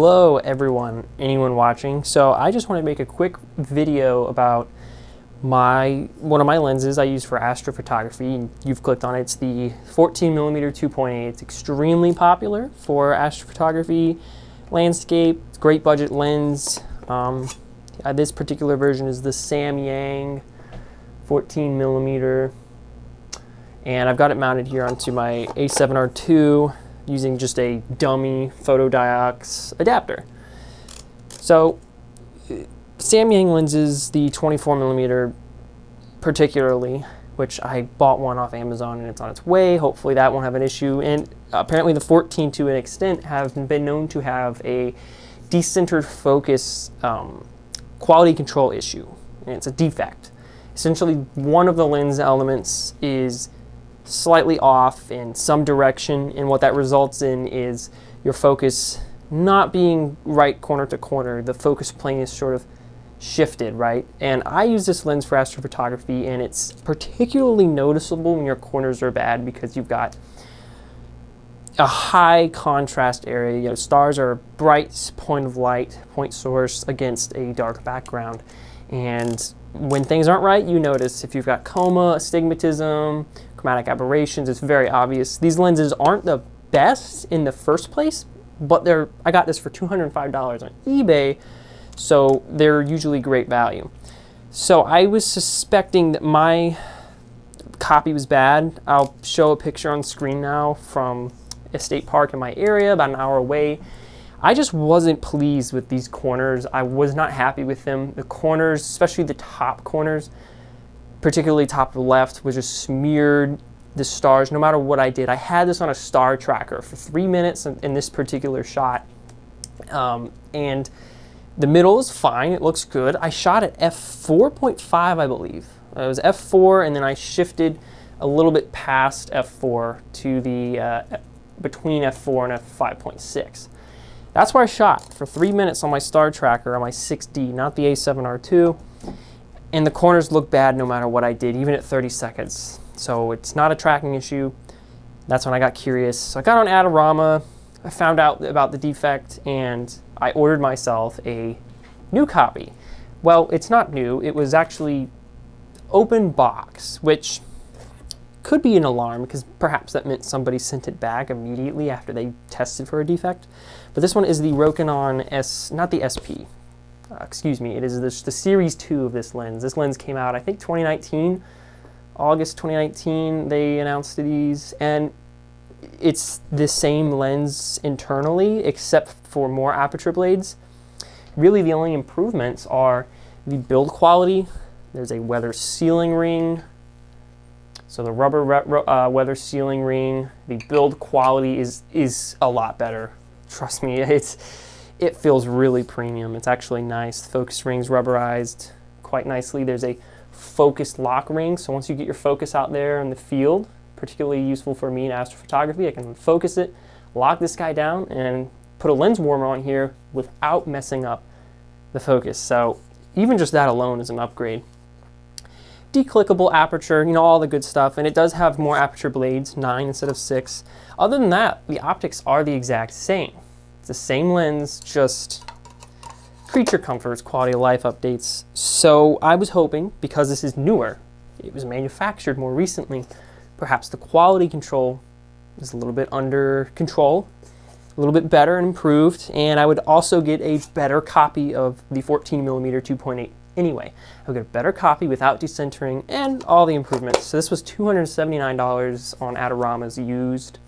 Hello everyone, anyone watching. So I just want to make a quick video about one of my lenses I use for astrophotography. You've clicked on it. It's the 14mm 2.8. It's extremely popular for astrophotography, landscape. It's a great budget lens. This particular version is the Samyang 14mm, and I've got it mounted here onto my A7R II using just a dummy photodiox adapter. So Samyang lenses, the 24mm particularly, which I bought one off Amazon and it's on its way. Hopefully that won't have an issue. And apparently the 14 to an extent have been known to have a decentered focus quality control issue, and it's a defect. Essentially, one of the lens elements is slightly off in some direction, and what that results in is your focus not being right corner to corner. The focus plane is sort of shifted, right? And I use this lens for astrophotography, and it's particularly noticeable when your corners are bad because you've got a high contrast area. You know, stars are a bright point of light, point source against a dark background. And when things aren't right, you notice. If you've got coma, astigmatism, chromatic aberrations, it's very obvious. These lenses aren't the best in the first place, but I got this for $205 on eBay, so they're usually great value. So I was suspecting that my copy was bad. I'll show a picture on screen now from a state park in my area, about an hour away. I just wasn't pleased with these corners. I was not happy with them. The corners, especially the top corners, particularly top left, was just smeared. The stars, no matter what I did. I had this on a star tracker for 3 minutes in this particular shot. And the middle is fine, it looks good. I shot at f4.5, I believe. It was f4, and then I shifted a little bit past f4 to the between f4 and f5.6. That's where I shot for 3 minutes on my star tracker on my 6D, not the A7R II. And the corners look bad no matter what I did, even at 30 seconds. So it's not a tracking issue. That's when I got curious. So I got on Adorama, I found out about the defect, and I ordered myself a new copy. Well, it's not new. It was actually open box, which could be an alarm because perhaps that meant somebody sent it back immediately after they tested for a defect. But this one is the Rokinon not the SP. Excuse me, it is the Series II of this lens. This lens came out, I think, 2019. August 2019, they announced these, and it's the same lens internally, except for more aperture blades. Really, the only improvements are the build quality. There's a weather sealing ring. So the rubber weather sealing ring, the build quality is a lot better. Trust me, it feels really premium. It's actually nice. The focus ring's rubberized quite nicely. There's a focus lock ring, so once you get your focus out there in the field, particularly useful for me in astrophotography, I can focus it, lock this guy down, and put a lens warmer on here without messing up the focus. So even just that alone is an upgrade. Declickable aperture, you know, all the good stuff, and it does have more aperture blades, 9 instead of 6. Other than that, the optics are the exact same. It's the same lens, just creature comforts, quality of life updates. So I was hoping, because this is newer, it was manufactured more recently, perhaps the quality control is a little bit under control, a little bit better and improved, and I would also get a better copy of the 14mm 2.8 anyway. I would get a better copy without decentering and all the improvements. So this was $279 on Adorama's used.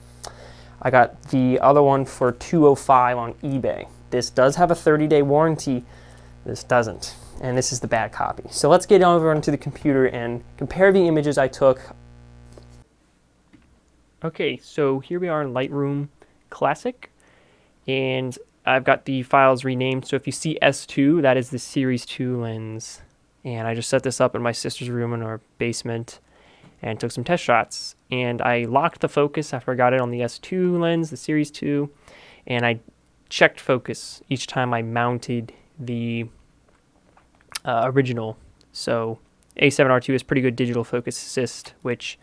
I got the other one for $205 on eBay. This does have a 30-day warranty. This doesn't. And this is the bad copy. So let's get over onto the computer and compare the images I took. Okay, so here we are in Lightroom Classic. And I've got the files renamed. So if you see S2, that is the Series II lens. And I just set this up in my sister's room in our basement and took some test shots. And I locked the focus after I got it on the S2 lens, the Series II. And I checked focus each time I mounted the original. So A7R II is pretty good digital focus assist, which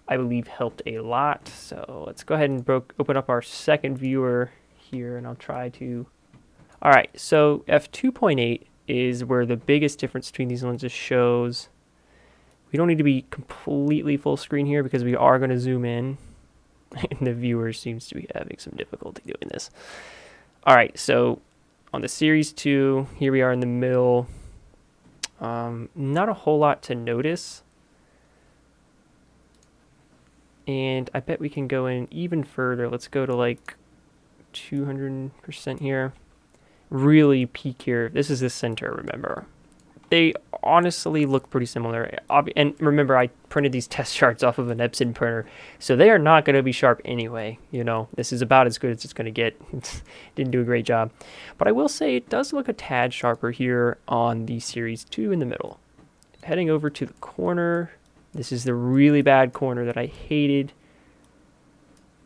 I believe helped a lot. So let's go ahead and open up our second viewer here, and I'll try to All right, so f2.8 is where the biggest difference between these lenses shows. We don't need to be completely full screen here because we are going to zoom in. And the viewer seems to be having some difficulty doing this. All right, so on the Series 2, here we are in the middle. Not a whole lot to notice. And I bet we can go in even further. Let's go to like 200% here. Really peak here. This is the center, remember. They honestly look pretty similar. And remember, I printed these test charts off of an Epson printer, so they are not going to be sharp anyway. You know, this is about as good as it's going to get. Didn't do a great job. But I will say it does look a tad sharper here on the Series 2 in the middle. Heading over to the corner. This is the really bad corner that I hated.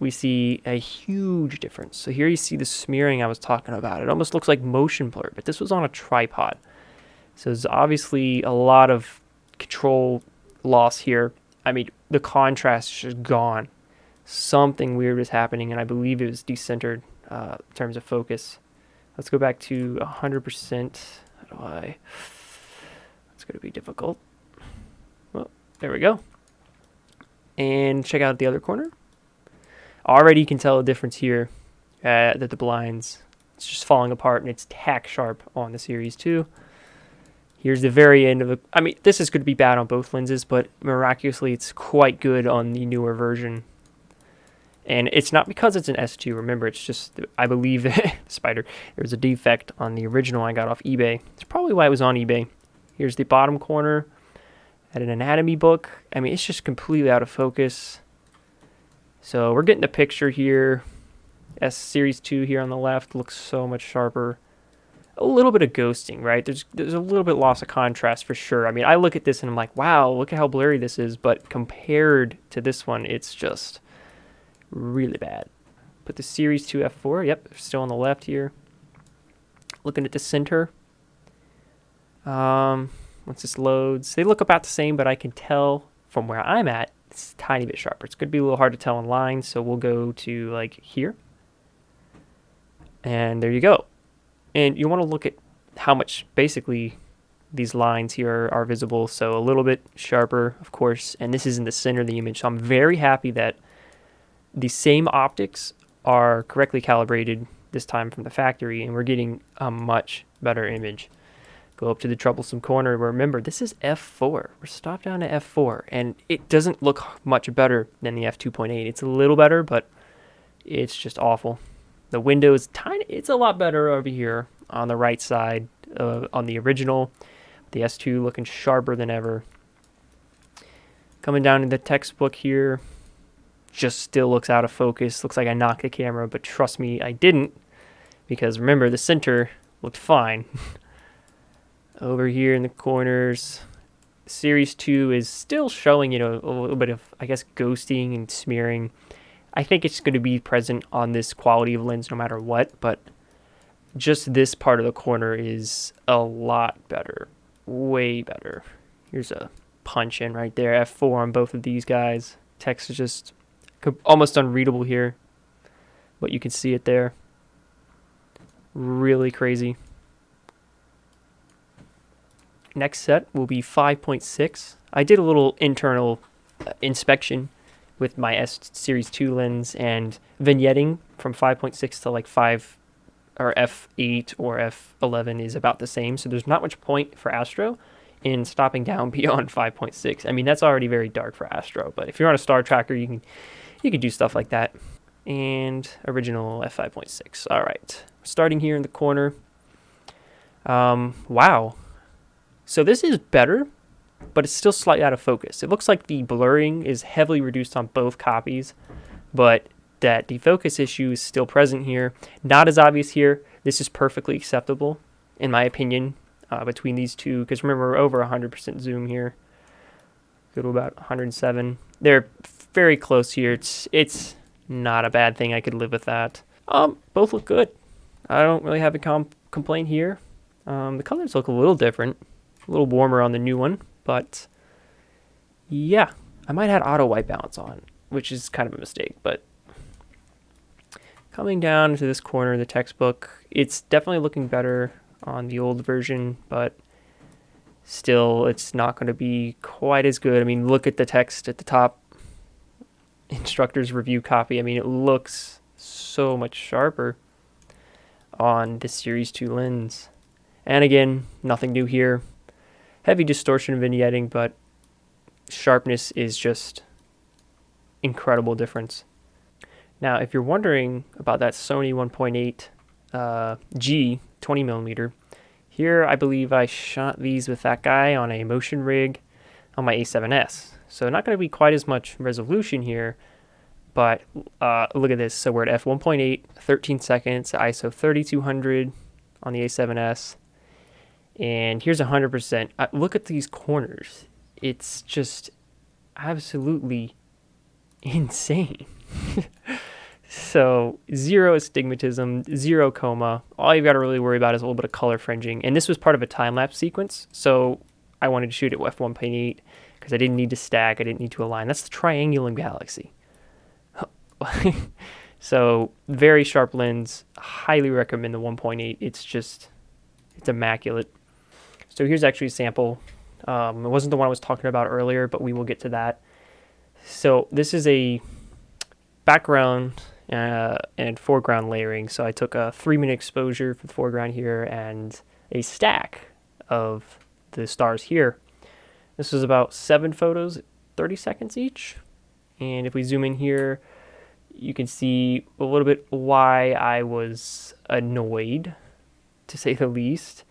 We see a huge difference. So here you see the smearing I was talking about. It almost looks like motion blur, but this was on a tripod. So there's obviously a lot of control loss here. I mean, the contrast is just gone. Something weird was happening, and I believe it was decentered in terms of focus. Let's go back to 100%. How do I? It's going to be difficult. Well, there we go. And check out the other corner. Already you can tell a difference here that the blinds, it's just falling apart and it's tack sharp on the Series 2. Here's the very end of the, I mean, this is going to be bad on both lenses, but miraculously it's quite good on the newer version. And it's not because it's an S2, remember, it's just, I believe, spider, there was a defect on the original I got off eBay. It's probably why it was on eBay. Here's the bottom corner at an anatomy book. I mean, it's just completely out of focus. So we're getting the picture here. Series 2 here on the left looks so much sharper. A little bit of ghosting, right? There's a little bit loss of contrast for sure. I mean, I look at this and I'm like, wow, look at how blurry this is. But compared to this one, it's just really bad. Put the Series 2 f4. Yep, still on the left here. Looking at the center. Once this loads, they look about the same, but I can tell from where I'm at, it's a tiny bit sharper. It's going to be a little hard to tell in line, so we'll go to like here. And there you go. And you want to look at how much basically these lines here are visible. So a little bit sharper, of course, and this is in the center of the image. So I'm very happy that the same optics are correctly calibrated this time from the factory, and we're getting a much better image. Go up to the troublesome corner. Remember, this is f4. We're stopped down to f4, and it doesn't look much better than the f2.8. It's a little better, but it's just awful. The window is tiny. It's a lot better over here on the right side on the original. The S2 looking sharper than ever. Coming down to the textbook here, just still looks out of focus. Looks like I knocked the camera, but trust me, I didn't, because remember, the center looked fine. Over here in the corners, Series 2 is still showing, a little bit of, I guess, ghosting and smearing. I think it's going to be present on this quality of lens no matter what, but just this part of the corner is a lot better, way better. Here's a punch in right there, f4 on both of these guys. Text is just almost unreadable here, but you can see it there. Really crazy. Next set will be 5.6. I did a little internal inspection with my S Series 2 lens and vignetting from 5.6 to like 5 or f8 or f11 is about the same. So there's not much point for astro in stopping down beyond 5.6. I mean, that's already very dark for astro, but if you're on a star tracker, you can do stuff like that. And original f5.6. All right, starting here in the corner. Wow. So this is better, but it's still slightly out of focus. It looks like the blurring is heavily reduced on both copies, but that defocus issue is still present here. Not as obvious here. This is perfectly acceptable, in my opinion, between these two, because remember, we're over 100% zoom here. Go to about 107. They're very close here. It's not a bad thing. I could live with that. Both look good. I don't really have a complaint here. The colors look a little different. A little warmer on the new one, but yeah, I might have auto white balance on, which is kind of a mistake, but coming down to this corner of the textbook, it's definitely looking better on the old version, but still it's not going to be quite as good. I mean, look at the text at the top, instructor's review copy. I mean, it looks so much sharper on this Series 2 lens. And again, nothing new here. Heavy distortion and vignetting, but sharpness is just incredible difference. Now, if you're wondering about that Sony 1.8 G 20mm, here I believe I shot these with that guy on a motion rig on my A7S. So not going to be quite as much resolution here, but look at this. So we're at f1.8, 13 seconds, ISO 3200 on the A7S, and here's 100%. Look at these corners. It's just absolutely insane. So zero astigmatism, zero coma. All you've got to really worry about is a little bit of color fringing. And this was part of a time-lapse sequence, so I wanted to shoot at f1.8 because I didn't need to stack, I didn't need to align. That's the triangulum galaxy. So very sharp lens. Highly recommend the 1.8. It's immaculate. So here's actually a sample. It wasn't the one I was talking about earlier, but we will get to that. So this is a background and foreground layering. So I took a 3-minute exposure for the foreground here and a stack of the stars here. This was about 7 photos, 30 seconds each. And if we zoom in here, you can see a little bit why I was annoyed, to say the least.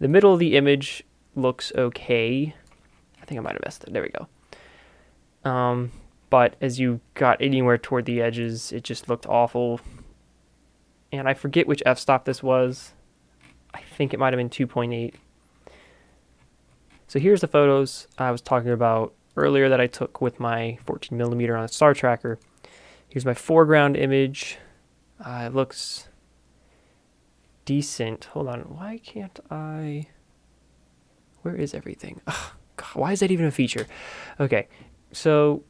The middle of the image looks okay. I think I might have messed it. There we go. But as you got anywhere toward the edges, it just looked awful. And I forget which f-stop this was. I think it might have been 2.8. So here's the photos I was talking about earlier that I took with my 14mm on a star tracker. Here's my foreground image. It looks decent. Hold on, why can't I... Where is everything? Ugh, God, why is that even a feature? Okay, so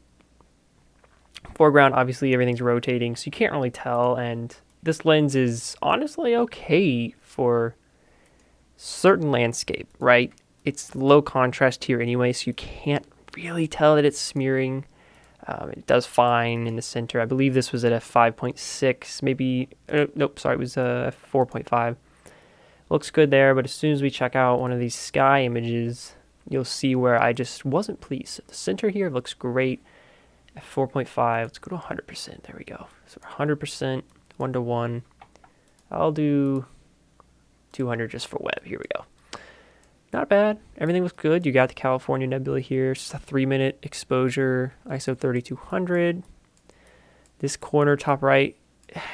foreground, obviously everything's rotating, so you can't really tell, and this lens is honestly okay for certain landscape, right? It's low contrast here anyway, so you can't really tell that it's smearing. It does fine in the center. I believe this was at f5.6, maybe, nope, sorry, it was f4.5. Looks good there, but as soon as we check out one of these sky images, you'll see where I just wasn't pleased. So the center here looks great. F4.5, let's go to 100%, there we go. So 100%, 1:1. I'll do 200 just for web, here we go. Not bad. Everything was good. You got the California nebula here. It's just a 3-minute exposure, ISO 3200. This corner top right,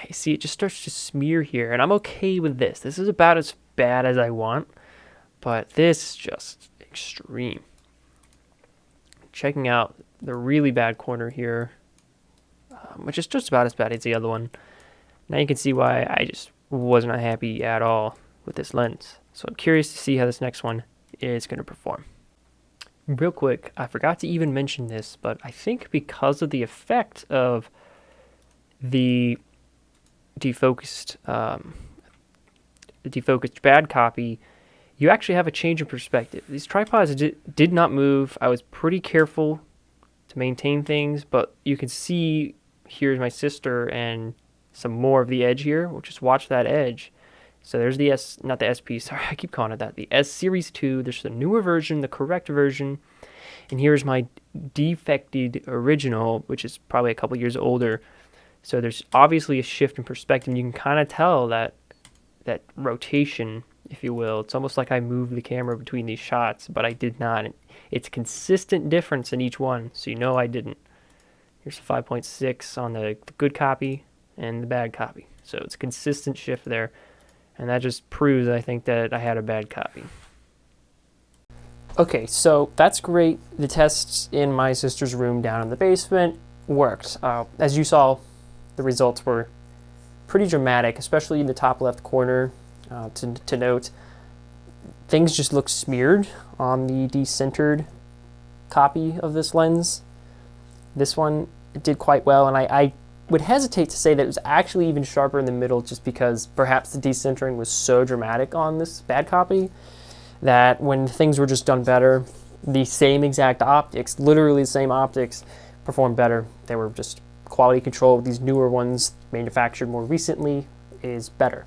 you see it just starts to smear here, and I'm okay with this. This is about as bad as I want, but this is just extreme. Checking out the really bad corner here, which is just about as bad as the other one. Now you can see why I just was not happy at all with this lens. So I'm curious to see how this next one is going to perform. Real quick, I forgot to even mention this, but I think because of the effect of the defocused bad copy, you actually have a change in perspective. These tripods did not move. I was pretty careful to maintain things, but you can see here's my sister and some more of the edge here. We'll just watch that edge. So there's the not the SP, sorry, I keep calling it that, the S Series II. There's the newer version, the correct version, and here's my defected original, which is probably a couple years older. So there's obviously a shift in perspective. You can kind of tell that rotation, if you will. It's almost like I moved the camera between these shots, but I did not. It's consistent difference in each one, so you know I didn't. Here's 5.6 on the good copy and the bad copy. So it's a consistent shift there. And that just proves, I think, that I had a bad copy. Okay, so that's great. The tests in my sister's room down in the basement worked. As you saw, the results were pretty dramatic, especially in the top left corner. To note, things just look smeared on the decentered copy of this lens. This one did quite well, and I would hesitate to say that it was actually even sharper in the middle, just because perhaps the decentering was so dramatic on this bad copy that when things were just done better, the same exact optics, literally the same optics, performed better. They were just quality control. These newer ones manufactured more recently is better.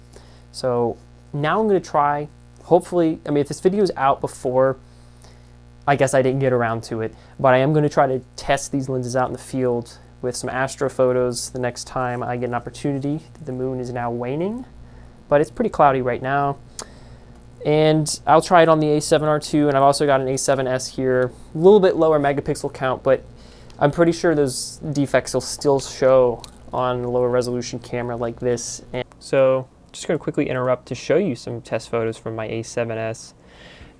So now I'm going to try, hopefully, I mean, if this video is out before, I guess I didn't get around to it, but I am going to try to test these lenses out in the field with some astro photos the next time I get an opportunity. The moon is now waning, but it's pretty cloudy right now. And I'll try it on the A7R2, and I've also got an A7S here. A little bit lower megapixel count, but I'm pretty sure those defects will still show on a lower resolution camera like this. And so just going to quickly interrupt to show you some test photos from my A7S.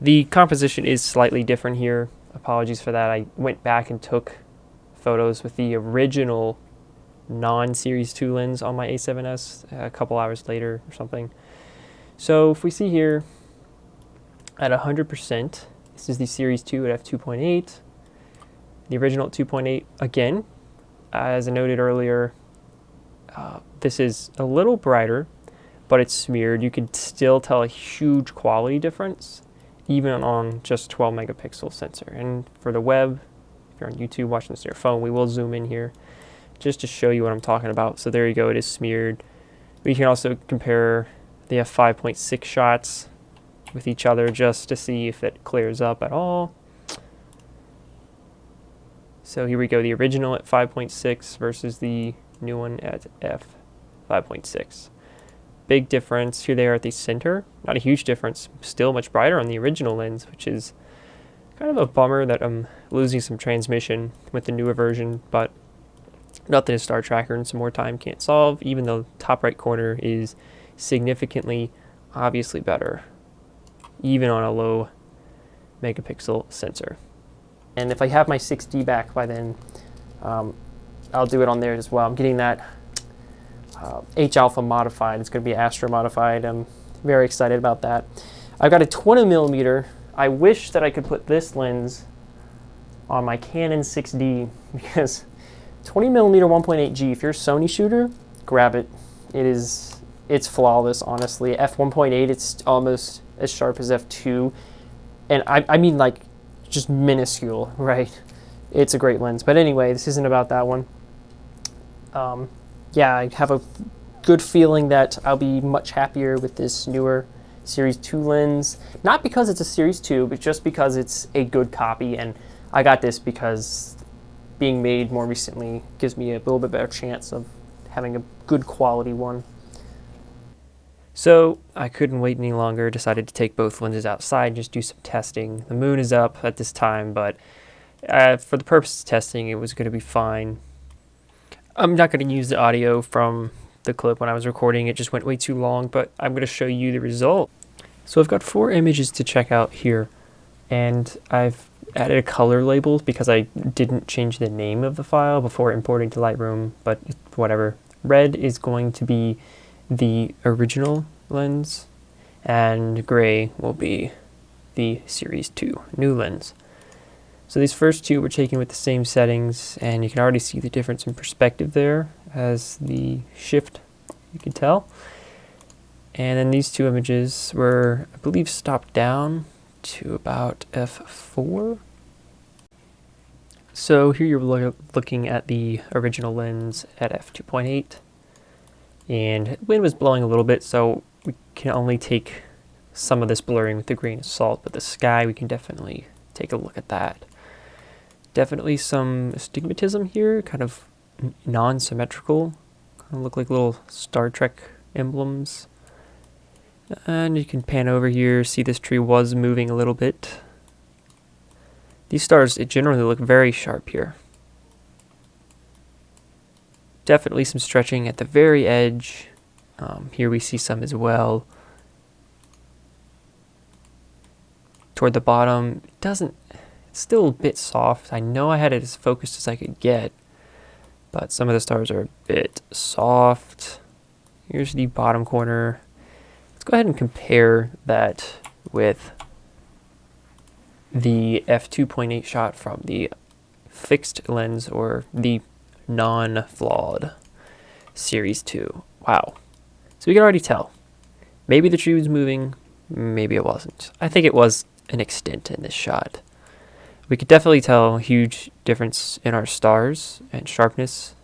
The composition is slightly different here. Apologies for that. I went back and took photos with the original non-Series II lens on my A7S a couple hours later or something. So if we see here at 100%, this is the Series II at f2.8, the original at 2.8. Again, as I noted earlier, this is a little brighter, but it's smeared. You can still tell a huge quality difference, even on just 12 megapixel sensor. And for the web, if you're on YouTube watching this on your phone, we will zoom in here just to show you what I'm talking about. So there you go, it is smeared. We can also compare the f5.6 shots with each other just to see if it clears up at all. So here we go, the original at 5.6 versus the new one at f5.6. Big difference. Here they are at the center. Not a huge difference. Still much brighter on the original lens, which is kind of a bummer that I'm losing some transmission with the newer version, but nothing a star tracker and some more time can't solve, even though top right corner is significantly, obviously better, even on a low megapixel sensor. And if I have my 6D back by then, I'll do it on there as well. I'm getting that H alpha modified. It's going to be astro modified. I'm very excited about that. I've got a 20mm. I wish that I could put this lens on my Canon 6D, because 20mm 1.8G, if you're a Sony shooter, grab it. It's flawless, honestly. F1.8, it's almost as sharp as F2. And I mean, like, just minuscule, right? It's a great lens. But anyway, this isn't about that one. Yeah, I have a good feeling that I'll be much happier with this newer Series II lens. Not because it's a Series II, but just because it's a good copy. And I got this because being made more recently gives me a little bit better chance of having a good quality one. So I couldn't wait any longer, decided to take both lenses outside and just do some testing. The moon is up at this time, but for the purpose of testing, it was going to be fine. I'm not going to use the audio from the clip when I was recording. It just went way too long, but I'm going to show you the result. So I've got 4 images to check out here, and I've added a color label because I didn't change the name of the file before importing to Lightroom, but whatever. Red is going to be the original lens, and gray will be the Series II new lens. So these first two were taken with the same settings, and you can already see the difference in perspective there as the shift, you can tell. And then these 2 images were, I believe, stopped down to about f4. So here you're looking at the original lens at f2.8. And wind was blowing a little bit, so we can only take some of this blurring with a grain of salt, but the sky, we can definitely take a look at that. Definitely some astigmatism here, kind of non-symmetrical, kind of look like little Star Trek emblems. And you can pan over here, see this tree was moving a little bit. These stars, it generally look very sharp here. Definitely some stretching at the very edge. Here we see some as well. Toward the bottom, it's still a bit soft. I know I had it as focused as I could get, but some of the stars are a bit soft. Here's the bottom corner. Let's go ahead and compare that with the f2.8 shot from the fixed lens, or the non-flawed Series II. Wow. So we can already tell. Maybe the tree was moving, maybe it wasn't. I think it was an extent in this shot. We could definitely tell a huge difference in our stars and sharpness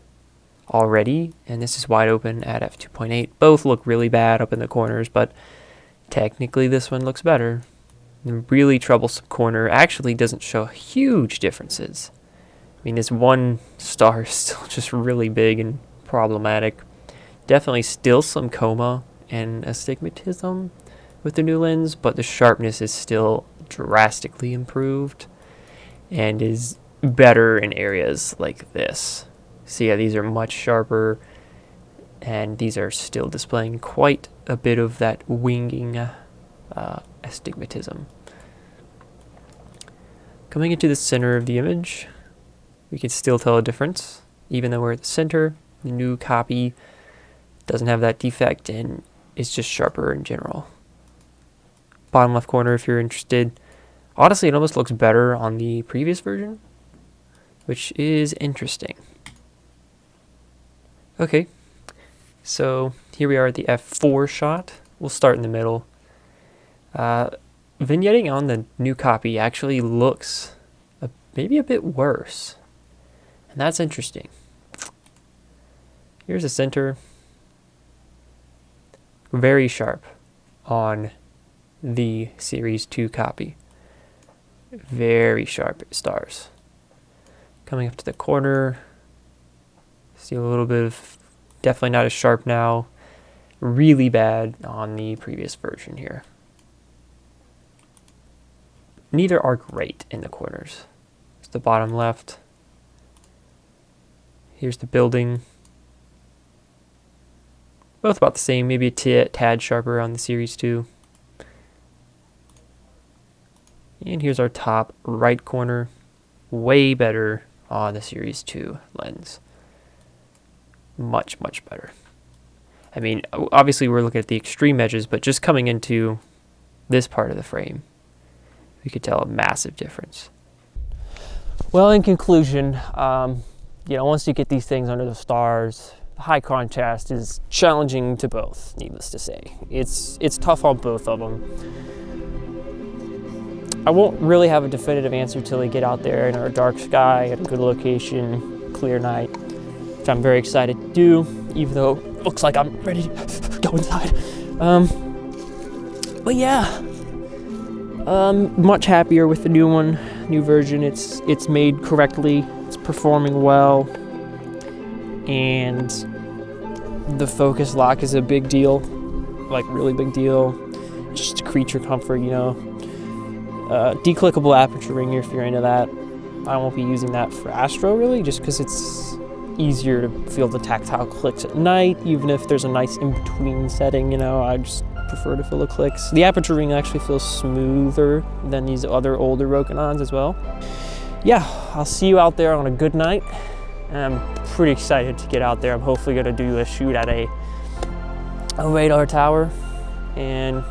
already, and this is wide open at f2.8. Both look really bad up in the corners, but technically this one looks better. The really troublesome corner actually doesn't show huge differences. I mean, this one star is still just really big and problematic. Definitely still some coma and astigmatism with the new lens, but the sharpness is still drastically improved and is better in areas like this. So yeah, these are much sharper, and these are still displaying quite a bit of that winging astigmatism. Coming into the center of the image, we can still tell a difference, even though we're at the center. The new copy doesn't have that defect, and it's just sharper in general. Bottom left corner, if you're interested. Honestly, it almost looks better on the previous version, which is interesting. Okay, so here we are at the f4 shot. We'll start in the middle. Vignetting on the new copy actually looks maybe a bit worse, and that's interesting. Here's the center. Very sharp on the Series II copy. Very sharp stars. Coming up to the corner, see a little bit of, definitely not as sharp now. Really bad on the previous version here. Neither are great in the corners. It's the bottom left. Here's the building. Both about the same, maybe a tad sharper on the Series II. And here's our top right corner. Way better on the Series II lens. Much, much better. I mean, obviously we're looking at the extreme edges, but just coming into this part of the frame, we could tell a massive difference. Well, in conclusion, once you get these things under the stars, the high contrast is challenging to both, needless to say. It's tough on both of them. I won't really have a definitive answer till we get out there in our dark sky at a good location, clear night, which I'm very excited to do, even though it looks like I'm ready to go inside. But yeah, much happier with the new one, new version. It's made correctly, it's performing well, and the focus lock is a big deal, like really big deal. Just creature comfort, declickable aperture ringer if you're into that. I won't be using that for astro really, just because it's easier to feel the tactile clicks at night, even if there's a nice in-between setting, I just prefer to feel the clicks. The aperture ring actually feels smoother than these other older Rokinons as well. Yeah, I'll see you out there on a good night. I'm pretty excited to get out there. I'm hopefully going to do a shoot at a radar tower, and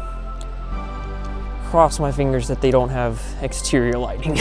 cross my fingers that they don't have exterior lighting.